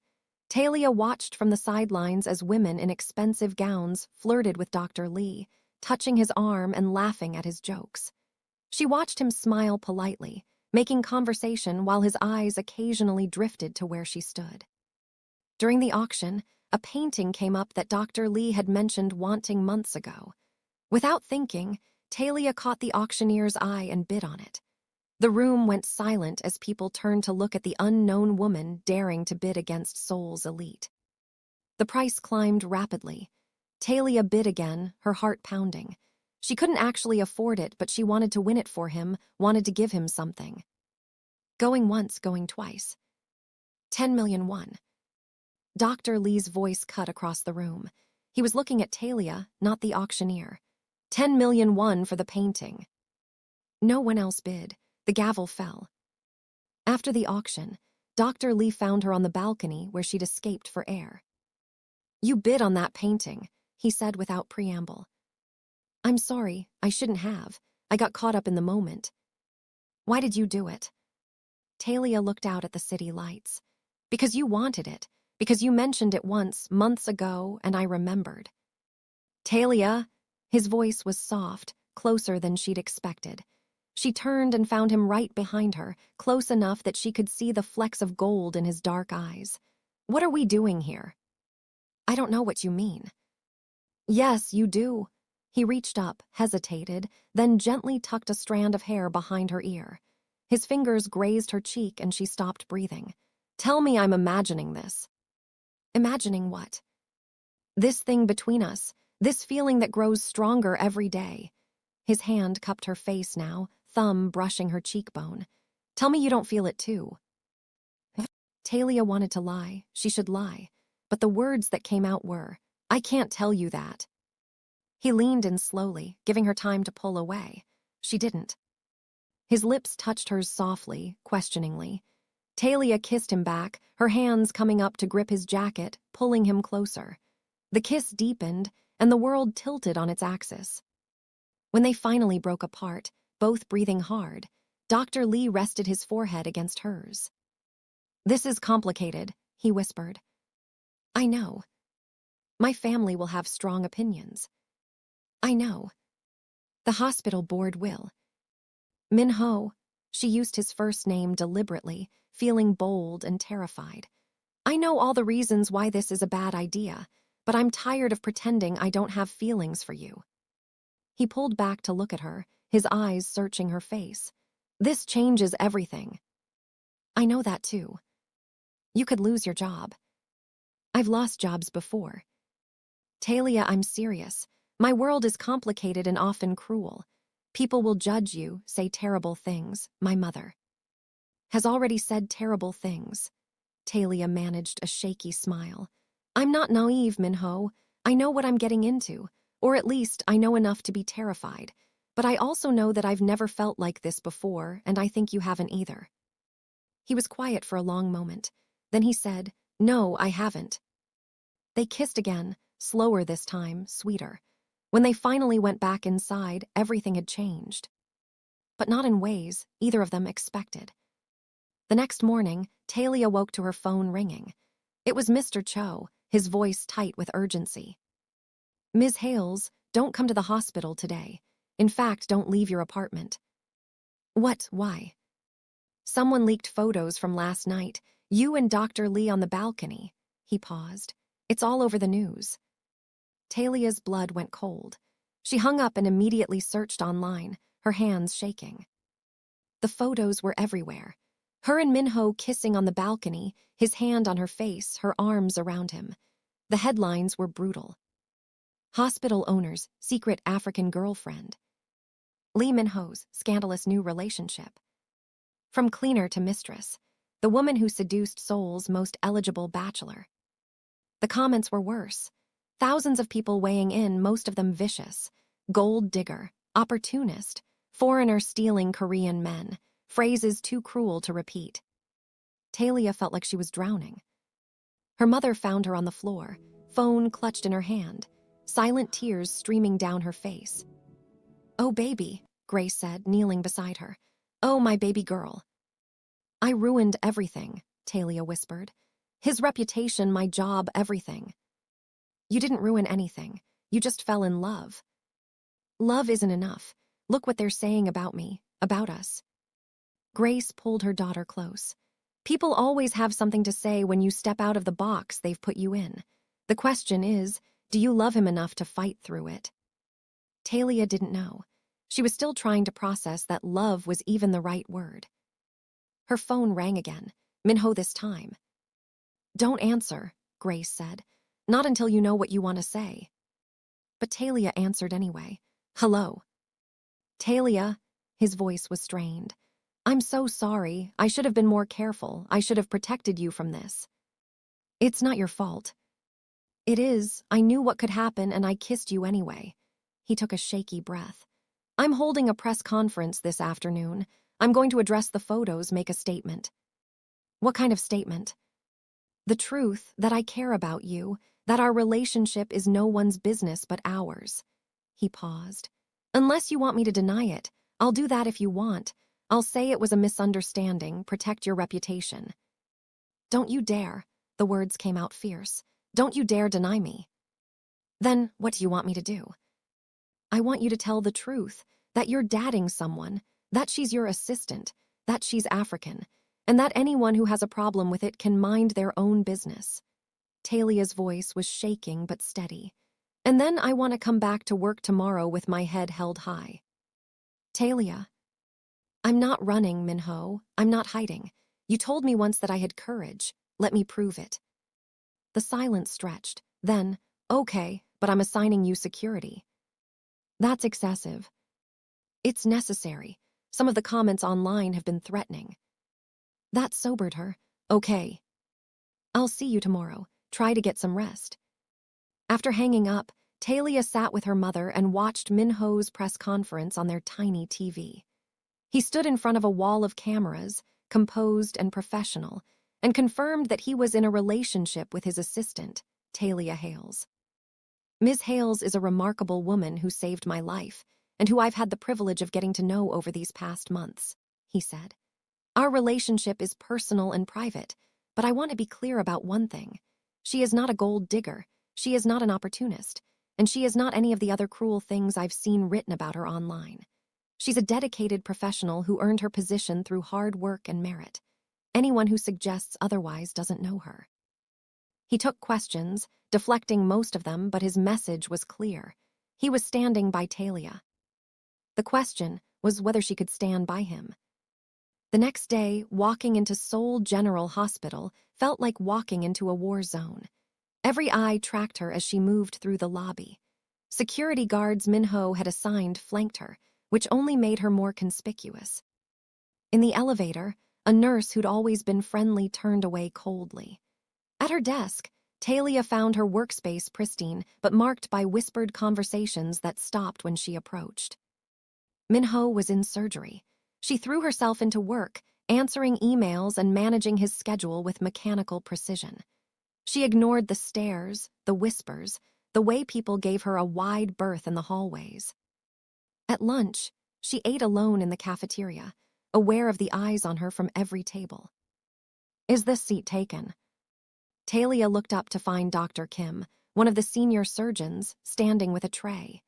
Talia watched from the sidelines as women in expensive gowns flirted with Dr. Lee, touching his arm and laughing at his jokes. She watched him smile politely, making conversation while his eyes occasionally drifted to where she stood. During the auction, a painting came up that Dr. Lee had mentioned wanting months ago. Without thinking, Talia caught the auctioneer's eye and bid on it. The room went silent as people turned to look at the unknown woman daring to bid against Seoul's elite. The price climbed rapidly. Talia bid again, her heart pounding. She couldn't actually afford it, but she wanted to win it for him, wanted to give him something. Going once, going twice. 10 million won. Dr. Lee's voice cut across the room. He was looking at Talia, not the auctioneer. 10 million won for the painting. No one else bid. The gavel fell. After the auction, Dr. Lee found her on the balcony where she'd escaped for air. "You bid on that painting," he said without preamble. "I'm sorry, I shouldn't have. I got caught up in the moment." "Why did you do it?" Talia looked out at the city lights. "Because you wanted it. Because you mentioned it once, months ago, and I remembered." "Talia!" His voice was soft, closer than she'd expected. She turned and found him right behind her, close enough that she could see the flecks of gold in his dark eyes. "What are we doing here?" "I don't know what you mean." "Yes, you do." He reached up, hesitated, then gently tucked a strand of hair behind her ear. His fingers grazed her cheek and she stopped breathing. "Tell me I'm imagining this." "Imagining what?" "This thing between us, this feeling that grows stronger every day." His hand cupped her face now, thumb brushing her cheekbone. "Tell me you don't feel it too." Talia wanted to lie. She should lie. But the words that came out were, "I can't tell you that." He leaned in slowly, giving her time to pull away. She didn't. His lips touched hers softly, questioningly. Talia kissed him back, her hands coming up to grip his jacket, pulling him closer. The kiss deepened, and the world tilted on its axis. When they finally broke apart, both breathing hard, Dr. Lee rested his forehead against hers. "This is complicated," he whispered. "I know. My family will have strong opinions." "I know. The hospital board will." "Min-ho," she used his first name deliberately, feeling bold and terrified. "I know all the reasons why this is a bad idea, but I'm tired of pretending I don't have feelings for you." He pulled back to look at her, his eyes searching her face. "This changes everything." "I know that too. You could lose your job." "I've lost jobs before." "Talia, I'm serious. My world is complicated and often cruel. People will judge you, say terrible things. My mother has already said terrible things. Talia managed a shaky smile. I'm not naive, Minho. I know what I'm getting into, or at least I know enough to be terrified. But I also know that I've never felt like this before, and I think you haven't either. He was quiet for a long moment. Then he said, No, I haven't. They kissed again, slower this time, sweeter. When they finally went back inside, everything had changed. But not in ways either of them expected. The next morning, Talia woke to her phone ringing. It was Mr. Cho, his voice tight with urgency. Ms. Hales, don't come to the hospital today. In fact, don't leave your apartment. What? Why? Someone leaked photos from last night. You and Dr. Lee on the balcony. He paused. It's all over the news. Talia's blood went cold. She hung up and immediately searched online, her hands shaking. The photos were everywhere. Her and Minho kissing on the balcony, his hand on her face, her arms around him. The headlines were brutal. Hospital owner's secret African girlfriend. Lee Minho's scandalous new relationship. From cleaner to mistress, the woman who seduced Seoul's most eligible bachelor. The comments were worse. Thousands of people weighing in, most of them vicious. Gold digger, opportunist, foreigner stealing Korean men. Phrases too cruel to repeat. Talia felt like she was drowning. Her mother found her on the floor, phone clutched in her hand, silent tears streaming down her face. Oh, baby, Grace said, kneeling beside her. Oh, my baby girl. I ruined everything, Talia whispered. His reputation, my job, everything. You didn't ruin anything. You just fell in love. Love isn't enough. Look what they're saying about me, about us. Grace pulled her daughter close. People always have something to say when you step out of the box they've put you in. The question is, do you love him enough to fight through it? Talia didn't know. She was still trying to process that love was even the right word. Her phone rang again, Minho this time. Don't answer, Grace said. Not until you know what you want to say. But Talia answered anyway. Hello. Talia, his voice was strained. I'm so sorry. I should have been more careful. I should have protected you from this. It's not your fault. It is. I knew what could happen and I kissed you anyway. He took a shaky breath. I'm holding a press conference this afternoon. I'm going to address the photos, make a statement. What kind of statement? The truth, that I care about you, that our relationship is no one's business but ours. He paused. Unless you want me to deny it, I'll do that if you want. I'll say it was a misunderstanding, protect your reputation. Don't you dare, the words came out fierce. Don't you dare deny me. Then, what do you want me to do? I want you to tell the truth, that you're dating someone, that she's your assistant, that she's African, and that anyone who has a problem with it can mind their own business. Talia's voice was shaking but steady. And then I want to come back to work tomorrow with my head held high. Talia. I'm not running, Minho. I'm not hiding. You told me once that I had courage. Let me prove it. The silence stretched. Then, okay, but I'm assigning you security. That's excessive. It's necessary. Some of the comments online have been threatening. That sobered her. Okay. I'll see you tomorrow. Try to get some rest. After hanging up, Talia sat with her mother and watched Minho's press conference on their tiny TV. He stood in front of a wall of cameras, composed and professional, and confirmed that he was in a relationship with his assistant, Talia Hales. Ms. Hales is a remarkable woman who saved my life, and who I've had the privilege of getting to know over these past months, he said. Our relationship is personal and private, but I want to be clear about one thing. She is not a gold digger, she is not an opportunist, and she is not any of the other cruel things I've seen written about her online. She's a dedicated professional who earned her position through hard work and merit. Anyone who suggests otherwise doesn't know her. He took questions, deflecting most of them, but his message was clear. He was standing by Talia. The question was whether she could stand by him. The next day, walking into Seoul General Hospital felt like walking into a war zone. Every eye tracked her as she moved through the lobby. Security guards Minho had assigned flanked her, which only made her more conspicuous. In the elevator, a nurse who'd always been friendly turned away coldly. At her desk, Talia found her workspace pristine but marked by whispered conversations that stopped when she approached. Minho was in surgery. She threw herself into work, answering emails and managing his schedule with mechanical precision. She ignored the stares, the whispers, the way people gave her a wide berth in the hallways. At lunch, she ate alone in the cafeteria, aware of the eyes on her from every table. "Is this seat taken?" Talia looked up to find Dr. Kim, one of the senior surgeons, standing with a tray.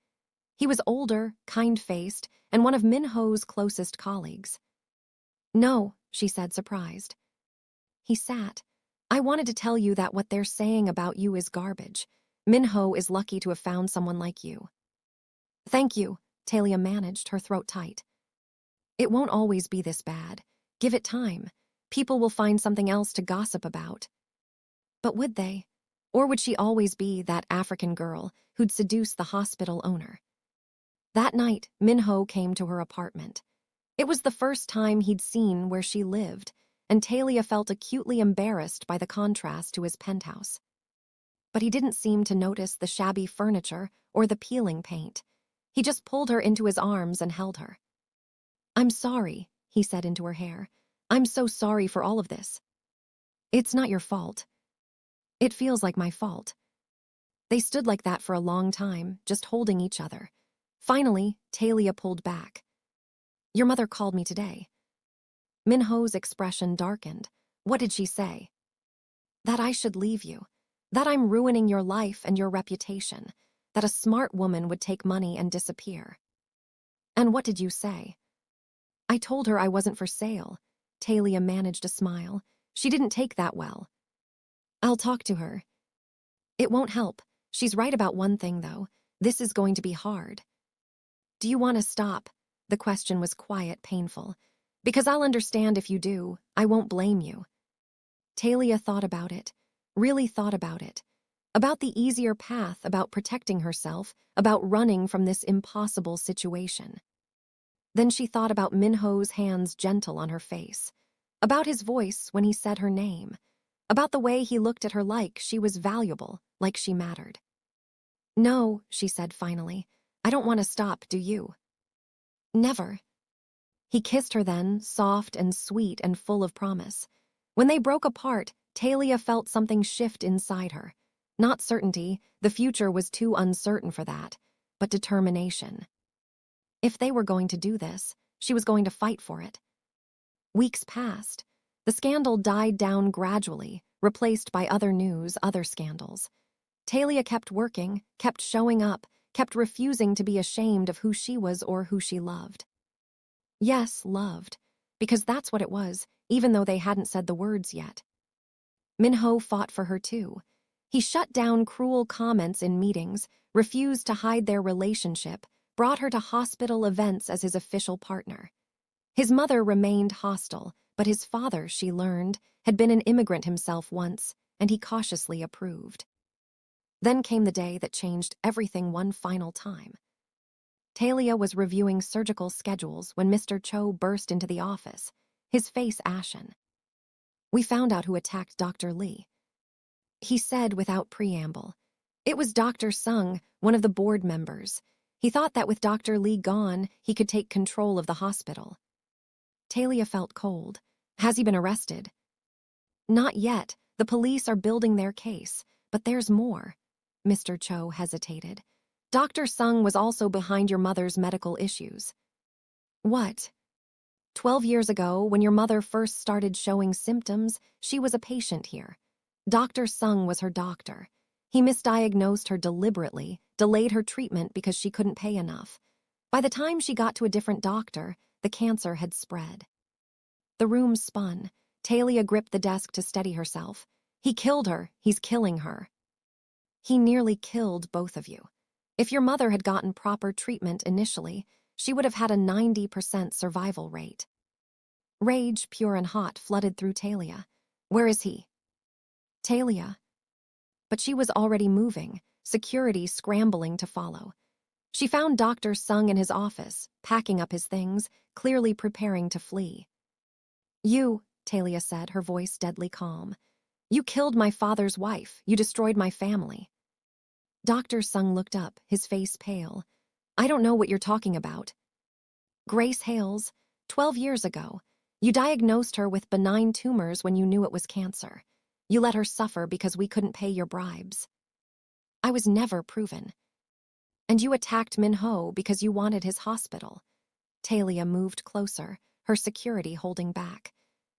He was older, kind-faced, and one of Minho's closest colleagues. "No," she said, surprised. He sat. "I wanted to tell you that what they're saying about you is garbage. Minho is lucky to have found someone like you." "Thank you," Talia managed, her throat tight. "It won't always be this bad. Give it time. People will find something else to gossip about." But would they? Or would she always be that African girl who'd seduce the hospital owner? That night, Minho came to her apartment. It was the first time he'd seen where she lived, and Talia felt acutely embarrassed by the contrast to his penthouse. But he didn't seem to notice the shabby furniture or the peeling paint. He just pulled her into his arms and held her. "I'm sorry," he said into her hair. "I'm so sorry for all of this." "It's not your fault." "It feels like my fault." They stood like that for a long time, just holding each other. Finally, Talia pulled back. "Your mother called me today." Minho's expression darkened. "What did she say?" "That I should leave you. That I'm ruining your life and your reputation. That a smart woman would take money and disappear." "And what did you say?" "I told her I wasn't for sale." Talia managed a smile. She didn't take that well. "I'll talk to her." "It won't help. She's right about one thing, though. This is going to be hard." "Do you want to stop?" The question was quiet, painful. "Because I'll understand if you do. I won't blame you." Talia thought about it, really thought about it. About the easier path, about protecting herself, about running from this impossible situation. Then she thought about Minho's hands gentle on her face, about his voice when he said her name, about the way he looked at her like she was valuable, like she mattered. "No," she said finally. "I don't want to stop, do you?" "Never." He kissed her then, soft and sweet and full of promise. When they broke apart, Talia felt something shift inside her. Not certainty, the future was too uncertain for that, but determination. If they were going to do this, she was going to fight for it. Weeks passed. The scandal died down gradually, replaced by other news, other scandals. Talia kept working, kept showing up, kept refusing to be ashamed of who she was or who she loved. Yes, loved, because that's what it was, even though they hadn't said the words yet. Minho fought for her too. He shut down cruel comments in meetings, refused to hide their relationship, brought her to hospital events as his official partner. His mother remained hostile, but his father, she learned, had been an immigrant himself once, and he cautiously approved. Then came the day that changed everything one final time. Talia was reviewing surgical schedules when Mr. Cho burst into the office, his face ashen. "We found out who attacked Dr. Lee," he said without preamble. It was Dr. Sung, one of the board members. He thought that with Dr. Lee gone, he could take control of the hospital. Talia felt cold. "Has he been arrested?" "Not yet. The police are building their case. But there's more." Mr. Cho hesitated. "Dr. Sung was also behind your mother's medical issues." "What?" 12 years ago, when your mother first started showing symptoms, she was a patient here. Dr. Sung was her doctor. He misdiagnosed her deliberately, delayed her treatment because she couldn't pay enough. By the time she got to a different doctor, the cancer had spread. The room spun. Talia gripped the desk to steady herself. "He killed her. He's killing her." "He nearly killed both of you. If your mother had gotten proper treatment initially, she would have had a 90% survival rate." Rage, pure and hot, flooded through Talia. "Where is he?" "Talia." But she was already moving, security scrambling to follow. She found Dr. Sung in his office, packing up his things, clearly preparing to flee. "You," Talia said, her voice deadly calm. "You killed my father's wife. You destroyed my family." Dr. Sung looked up, his face pale. "I don't know what you're talking about." "Grace Hales, 12 years ago. You diagnosed her with benign tumors when you knew it was cancer. You let her suffer because we couldn't pay your bribes. I was never proven. And you attacked Min Ho because you wanted his hospital." Talia moved closer, her security holding back.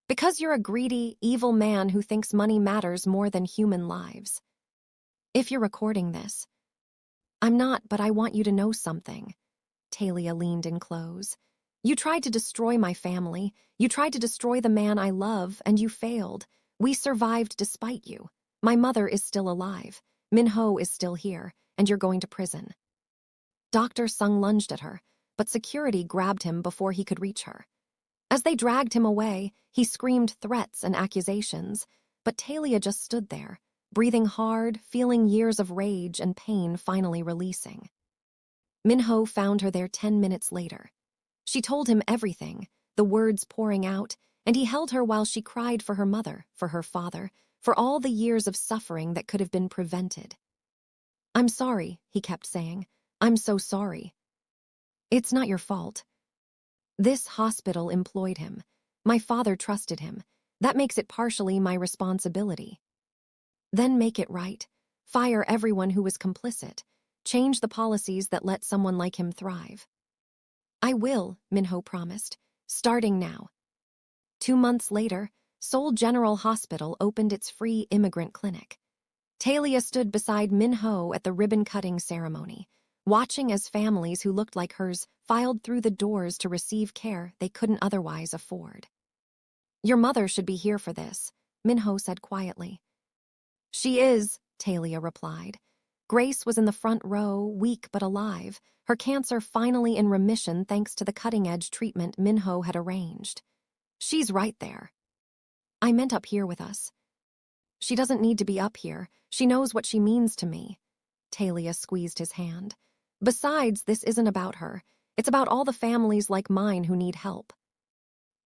"Because you're a greedy, evil man who thinks money matters more than human lives. If you're recording this..." "I'm not, but I want you to know something." Talia leaned in close. "You tried to destroy my family. You tried to destroy the man I love, and you failed. We survived despite you. My mother is still alive. Min Ho is still here, and you're going to prison." Dr. Sung lunged at her, but security grabbed him before he could reach her. As they dragged him away, he screamed threats and accusations, but Talia just stood there, breathing hard, feeling years of rage and pain finally releasing. Min Ho found her there 10 minutes later. She told him everything, the words pouring out, and he held her while she cried for her mother, for her father, for all the years of suffering that could have been prevented. "I'm sorry," he kept saying. "I'm so sorry. It's not your fault. This hospital employed him. My father trusted him. That makes it partially my responsibility. Then make it right. Fire everyone who was complicit. Change the policies that let someone like him thrive." "I will," Min Ho promised, "starting now." 2 months later, Seoul General Hospital opened its free immigrant clinic. Talia stood beside Min Ho at the ribbon-cutting ceremony, watching as families who looked like hers filed through the doors to receive care they couldn't otherwise afford. "Your mother should be here for this," Min Ho said quietly. "She is," Talia replied. Grace was in the front row, weak but alive, her cancer finally in remission thanks to the cutting-edge treatment Min Ho had arranged. "She's right there." "I meant up here with us." "She doesn't need to be up here. She knows what she means to me." Talia squeezed his hand. "Besides, this isn't about her. It's about all the families like mine who need help."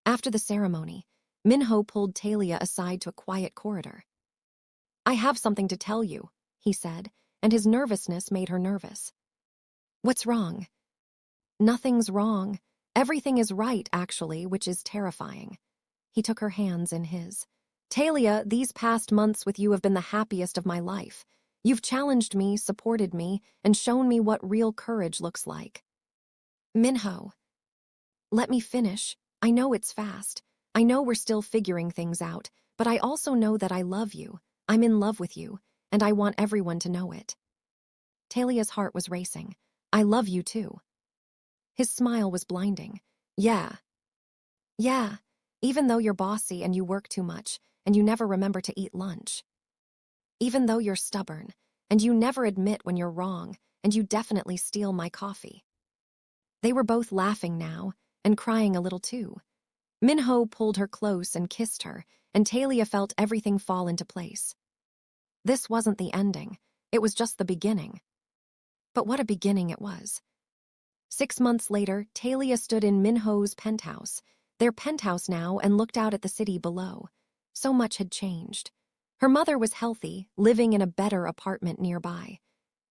After the ceremony, Min Ho pulled Talia aside to a quiet corridor. "I have something to tell you," he said, and his nervousness made her nervous. "What's wrong?" "Nothing's wrong. Everything is right, actually, which is terrifying." He took her hands in his. "Talia, these past months with you have been the happiest of my life. You've challenged me, supported me, and shown me what real courage looks like." "Min Ho." "Let me finish. I know it's fast. I know we're still figuring things out, but I also know that I love you. I'm in love with you, and I want everyone to know it." Talia's heart was racing. "I love you too." His smile was blinding. "Yeah. Yeah. Even though you're bossy and you work too much, and you never remember to eat lunch. Even though you're stubborn, and you never admit when you're wrong, and you definitely steal my coffee." They were both laughing now, and crying a little too. Min Ho pulled her close and kissed her, and Talia felt everything fall into place. This wasn't the ending. It was just the beginning. But what a beginning it was. 6 months later, Talia stood in Min Ho's penthouse, their penthouse now, and looked out at the city below. So much had changed. Her mother was healthy, living in a better apartment nearby.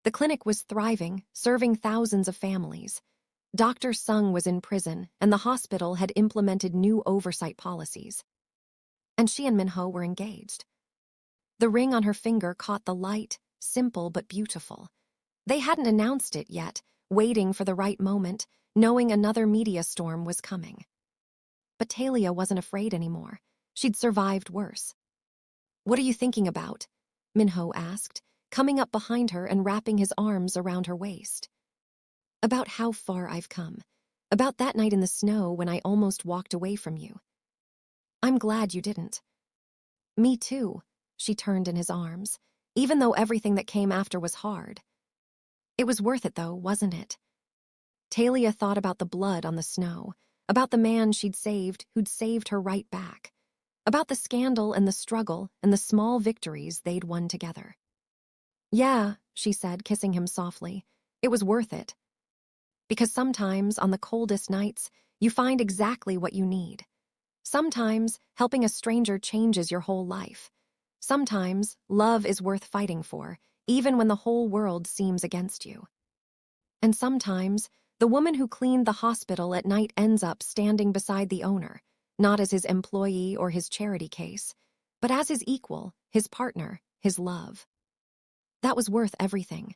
The clinic was thriving, serving thousands of families. Dr. Sung was in prison, and the hospital had implemented new oversight policies. And she and Min Ho were engaged. The ring on her finger caught the light, simple but beautiful. They hadn't announced it yet, waiting for the right moment, knowing another media storm was coming. But Talia wasn't afraid anymore. She'd survived worse. "What are you thinking about?" Min Ho asked, coming up behind her and wrapping his arms around her waist. "About how far I've come. About that night in the snow when I almost walked away from you. I'm glad you didn't." "Me too." She turned in his arms, even though everything that came after was hard. "It was worth it, though, wasn't it?" Talia thought about the blood on the snow, about the man she'd saved who'd saved her right back, about the scandal and the struggle and the small victories they'd won together. "Yeah," she said, kissing him softly. "It was worth it." Because sometimes, on the coldest nights, you find exactly what you need. Sometimes, helping a stranger changes your whole life. Sometimes, love is worth fighting for, even when the whole world seems against you. And sometimes, the woman who cleaned the hospital at night ends up standing beside the owner, not as his employee or his charity case, but as his equal, his partner, his love. That was worth everything.